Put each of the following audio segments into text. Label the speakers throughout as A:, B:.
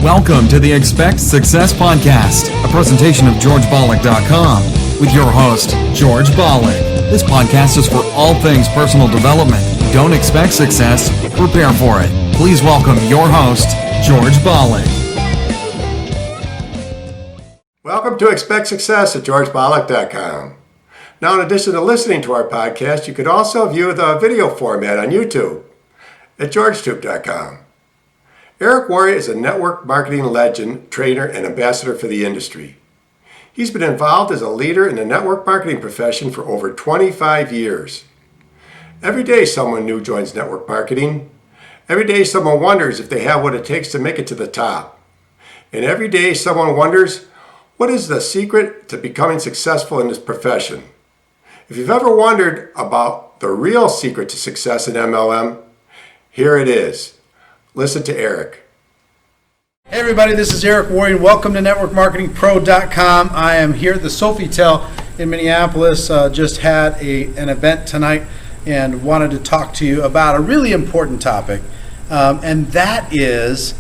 A: Welcome to the Expect Success Podcast, a presentation of GeorgeBalek.com with your host, George Balek. This podcast is for all things personal development. Don't expect success, prepare for it. Please welcome your host, George Balek.
B: Welcome to Expect Success at GeorgeBalek.com. Now, in addition to listening to our podcast, you could also view the video format on YouTube at GeorgeTube.com. Eric Worre is a network marketing legend, trainer, and ambassador for the industry. He's been involved as a leader in the network marketing profession for over 25 years. Every day someone new joins network marketing. Every day someone wonders if they have what it takes to make it to the top. And every day someone wonders, what is the secret to becoming successful in this profession? If you've ever wondered about the real secret to success in MLM, here it is. Listen to Eric.
C: Hey everybody, this is Eric Worre and welcome to NetworkMarketingPro.com. I am here at the Sofitel in Minneapolis. Just had an event tonight and wanted to talk to you about a really important topic. And that is,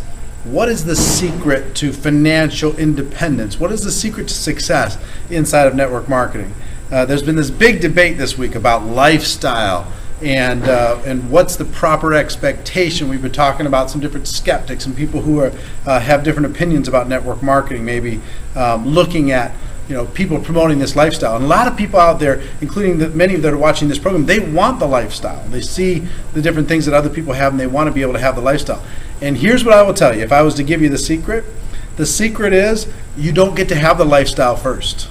C: what is the secret to financial independence? What is the secret to success inside of network marketing? There's been this big debate this week about lifestyle and what's the proper expectation. We've been talking about some different skeptics and people who have different opinions about network marketing, maybe looking at people promoting this lifestyle. And a lot of people out there, including many that are watching this program, they want the lifestyle. They see the different things that other people have and they want to be able to have the lifestyle. And here's what I will tell you. If I was to give you the secret is you don't get to have the lifestyle first.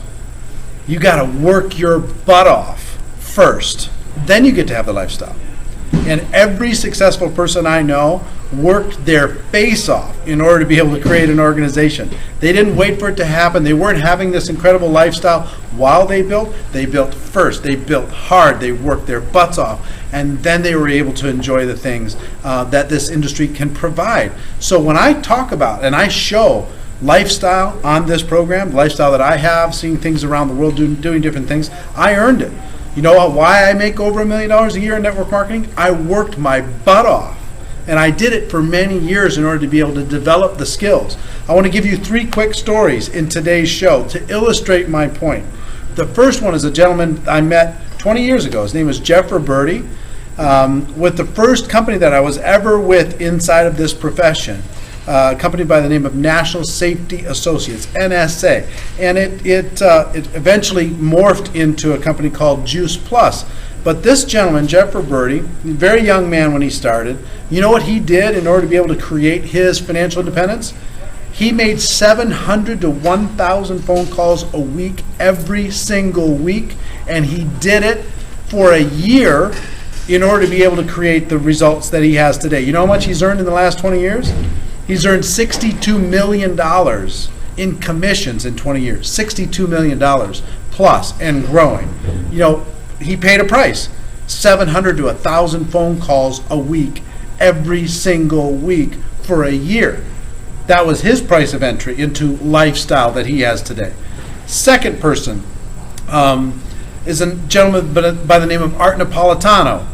C: You got to work your butt off first. Then you get to have the lifestyle. And every successful person I know worked their face off in order to be able to create an organization. They didn't wait for it to happen. They weren't having this incredible lifestyle while they built. They built first. They built hard. They worked their butts off. And then they were able to enjoy the things that this industry can provide. So when I talk about and I show lifestyle on this program, the lifestyle that I have, seeing things around the world, doing different things, I earned it. You know why I make over $1 million a year in network marketing? I worked my butt off. And I did it for many years in order to be able to develop the skills. I want to give you 3 quick stories in today's show to illustrate my point. The first one is a gentleman I met 20 years ago. His name is Jeff Roberti, with the first company that I was ever with inside of this profession. A company by the name of National Safety Associates, NSA, and it eventually morphed into a company called Juice Plus. But this gentleman, Jeff Roberti, very young man when he started, you know what he did in order to be able to create his financial independence? He made 700 to 1,000 phone calls a week, every single week, and he did it for a year in order to be able to create the results that he has today. You know how much he's earned in the last 20 years? He's earned $62 million in commissions in 20 years, $62 million plus and growing. He paid a price, 700 to 1,000 phone calls a week, every single week for a year. That was his price of entry into lifestyle that he has today. Second person is a gentleman by the name of Art Napolitano.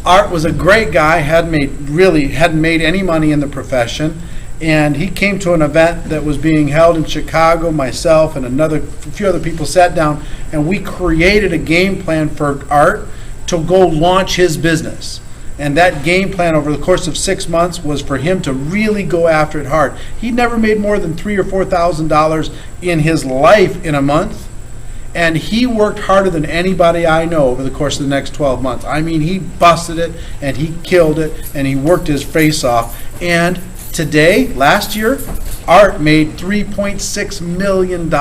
C: Art was a great guy, hadn't made any money in the profession. And he came to an event that was being held in Chicago. Myself and a few other people sat down and we created a game plan for Art to go launch his business. And that game plan over the course of 6 months was for him to really go after it hard. He never made more than $3,000 or $4,000 in his life in a month. And he worked harder than anybody I know over the course of the next 12 months. I mean, he busted it and he killed it and he worked his face off. And today, last year, Art made $3.6 million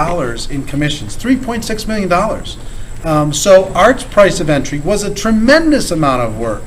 C: in commissions. $3.6 million. So Art's price of entry was a tremendous amount of work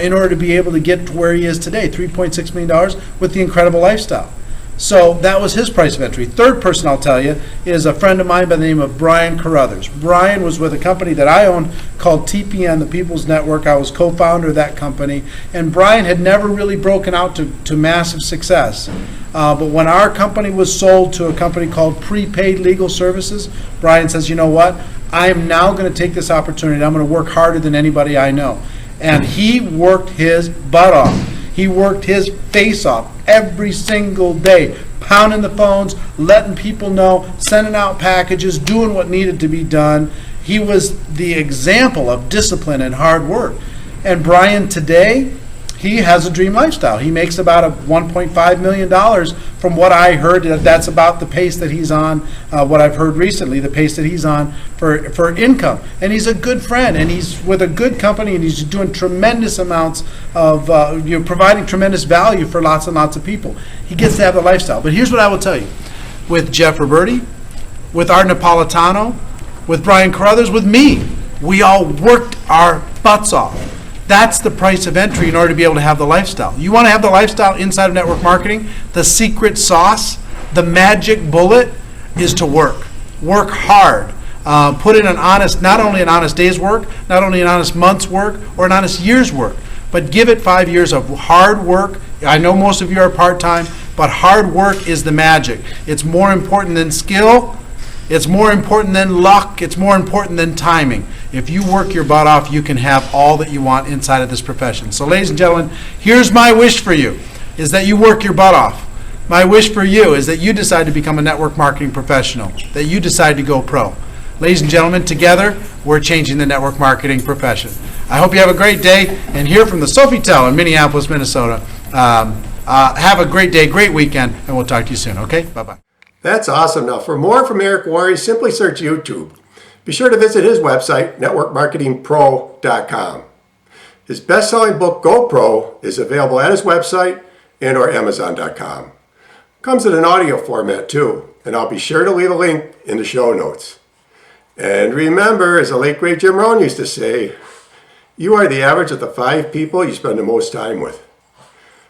C: in order to be able to get to where he is today, $3.6 million with the incredible lifestyle. So that was his price of entry. Third person I'll tell you is a friend of mine by the name of Brian Carruthers. Brian was with a company that I owned called TPN, the People's Network. I was co-founder of that company. And Brian had never really broken out to massive success. But when our company was sold to a company called Prepaid Legal Services, Brian says, you know what? I am now going to take this opportunity. I'm going to work harder than anybody I know. And he worked his butt off. He worked his face off every single day, pounding the phones, letting people know, sending out packages, doing what needed to be done. He was the example of discipline and hard work. And Brian today, he has a dream lifestyle. He makes about $1.5 million from what I heard. That's about the pace that he's on, what I've heard recently, the pace that he's on for income. And he's a good friend, and he's with a good company, and he's doing tremendous amounts of, providing tremendous value for lots and lots of people. He gets to have the lifestyle. But here's what I will tell you. With Jeff Roberti, with Art Napolitano, with Brian Carruthers, with me, we all worked our butts off. That's the price of entry in order to be able to have the lifestyle. You want to have the lifestyle inside of network marketing? The secret sauce, the magic bullet is to work. Work hard. Put in not only an honest day's work, not only an honest month's work, or an honest year's work, but give it 5 years of hard work. I know most of you are part-time, but hard work is the magic. It's more important than skill. It's more important than luck. It's more important than timing. If you work your butt off, you can have all that you want inside of this profession. So ladies and gentlemen, here's my wish for you, is that you work your butt off. My wish for you is that you decide to become a network marketing professional, that you decide to go pro. Ladies and gentlemen, together, we're changing the network marketing profession. I hope you have a great day, and here from the Sofitel in Minneapolis, Minnesota, have a great day, great weekend, and we'll talk to you soon, okay? Bye-bye.
B: That's awesome. Now, for more from Eric Worre, simply search YouTube. Be sure to visit his website, networkmarketingpro.com. His best-selling book, Go Pro, is available at his website and or amazon.com. Comes in an audio format, too, and I'll be sure to leave a link in the show notes. And remember, as the late, great Jim Rohn used to say, you are the average of the 5 people you spend the most time with.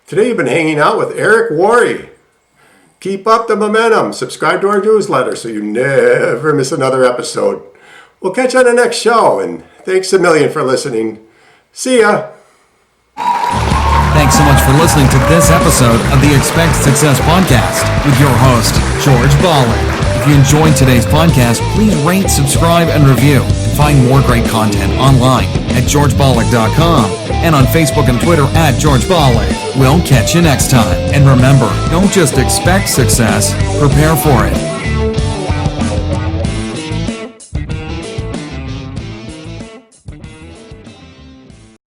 B: Today, you've been hanging out with Eric Worre. Keep up the momentum. Subscribe to our newsletter so you never miss another episode. We'll catch you on the next show, and thanks a million for listening. See ya.
A: Thanks so much for listening to this episode of the Expect Success Podcast with your host, George Balek. If you enjoyed today's podcast, please rate, subscribe, and review. And find more great content online at georgebalek.com and on Facebook and Twitter at George Balek. We'll catch you next time. And remember, don't just expect success, prepare for it.